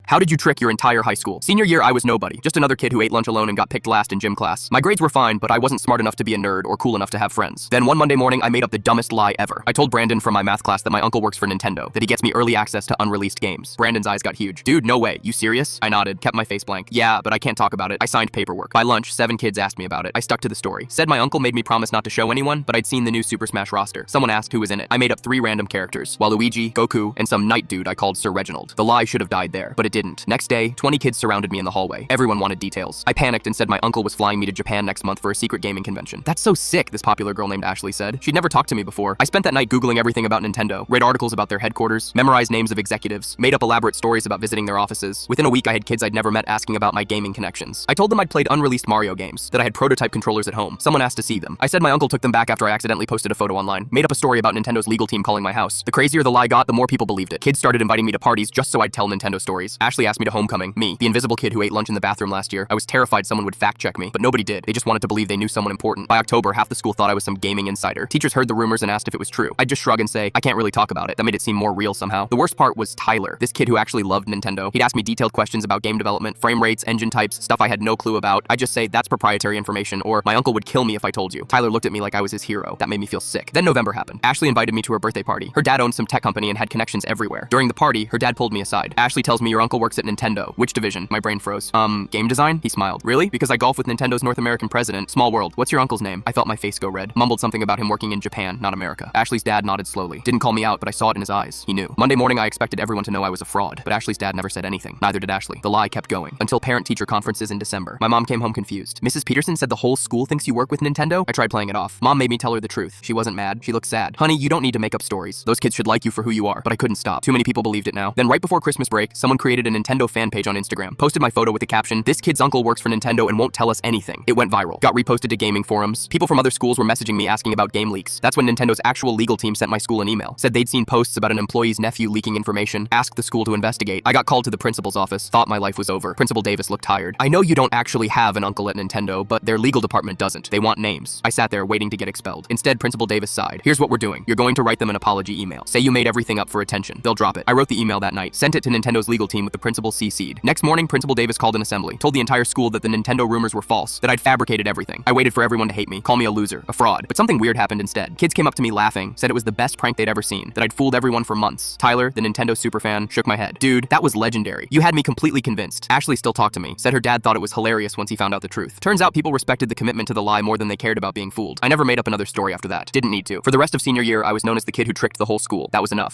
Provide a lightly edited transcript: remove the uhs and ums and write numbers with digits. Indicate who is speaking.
Speaker 1: How did you trick your entire high school? Senior year, I was nobody. Just another kid who ate lunch alone and got picked last in gym class. My grades were fine, but I wasn't smart enough to be a nerd or cool enough to have friends. Then one Monday morning, I made up the dumbest lie ever. I told Brandon from my math class that my uncle works for Nintendo, that he gets me early access to unreleased games. Brandon's eyes got huge. Dude, no way. You serious? I nodded, kept my face blank. Yeah, but I can't talk about it. I signed paperwork. By lunch, 7 kids asked me about it. I stuck to the story. Said my uncle made me promise not to show anyone, but I'd seen the new Super Smash roster. Someone asked who was in it. I made up 3 random characters, Waluigi, Goku, and some knight dude I called Sir Reginald. The lie should have died there, but it didn't. Next day, 20 kids surrounded me in the hallway. Everyone wanted details. I panicked and said my uncle was flying me to Japan next month for a secret gaming convention. That's so sick, this popular girl named Ashley said. She'd never talked to me before. I spent that night Googling everything about Nintendo, read articles about their headquarters, memorized names of executives, made up elaborate stories about visiting their offices. Within a week, I had kids I'd never met asking about my gaming connections. I told them I'd played unreleased Mario games, that I had prototype controllers at home. Someone asked to see them. I said my uncle took them back after I accidentally posted a photo online, made up a story about Nintendo's legal team calling my house. The crazier the lie got, the more people believed it. Kids started inviting me to parties just so I'd tell Nintendo stories. Ashley asked me to homecoming. Me, the invisible kid who ate lunch in the bathroom last year. I was terrified someone would fact check me, but nobody did. They just wanted to believe they knew someone important. By October, half the school thought I was some gaming insider. Teachers heard the rumors and asked if it was true. I'd just shrug and say, I can't really talk about it. That made it seem more real somehow. The worst part was Tyler, this kid who actually loved Nintendo. He'd ask me detailed questions about game development, frame rates, engine types, stuff I had no clue about. I'd just say, that's proprietary information, or my uncle would kill me if I told you. Tyler looked at me like I was his hero. That made me feel sick. Then November happened. Ashley invited me to her birthday party. Her dad owned some tech company and had connections everywhere. During the party, her dad pulled me aside. Ashley tells me your uncle works at Nintendo. Which division? My brain froze. Game design? He smiled. Really? Because I golf with Nintendo's North American president. Small world. What's your uncle's name? I felt my face go red. Mumbled something about him working in Japan, not America. Ashley's dad nodded slowly. Didn't call me out, but I saw it in his eyes. He knew. Monday morning, I expected everyone to know I was a fraud, but Ashley's dad never said anything. Neither did Ashley. The lie kept going. Until parent-teacher conferences in December. My mom came home confused. Mrs. Peterson said the whole school thinks you work with Nintendo? I tried playing it off. Mom made me tell her the truth. She wasn't mad. She looked sad. Honey, you don't need to make up stories. Those kids should like you for who you are. But I couldn't stop. Too many people believed it now. Then right before Christmas break, someone created a Nintendo fan page on Instagram. Posted my photo with the caption, this kid's uncle works for Nintendo and won't tell us anything. It went viral. Got reposted to gaming forums. People from other schools were messaging me asking about game leaks. That's when Nintendo's actual legal team sent my school an email. Said they'd seen posts about an employee's nephew leaking information. Asked the school to investigate. I got called to the principal's office. Thought my life was over. Principal Davis looked tired. I know you don't actually have an uncle at Nintendo, but their legal department doesn't. They want names. I sat there waiting to get expelled. Instead, Principal Davis sighed. Here's what we're doing. You're going to write them an apology email. Say you made everything up for attention. They'll drop it. I wrote the email that night. Sent it to Nintendo's legal team with the principal CC'd. Next morning, Principal Davis called an assembly. Told the entire school that the Nintendo rumors were false. That I'd fabricated everything. I waited for everyone to hate me. Call me a loser. A fraud. But something weird happened instead. Kids came up to me laughing. Said it was the best prank they'd ever seen. That I'd fooled everyone for months. Tyler, the Nintendo superfan, shook my head. Dude, that was legendary. You had me completely convinced. Ashley still talked to me. Said her dad thought it was hilarious once he found out the truth. Turns out people respected the commitment to the lie more than they cared about being fooled. I never made up another story after that. Didn't need to. For the rest of senior year, I was known as the kid who tricked the whole school. That was enough.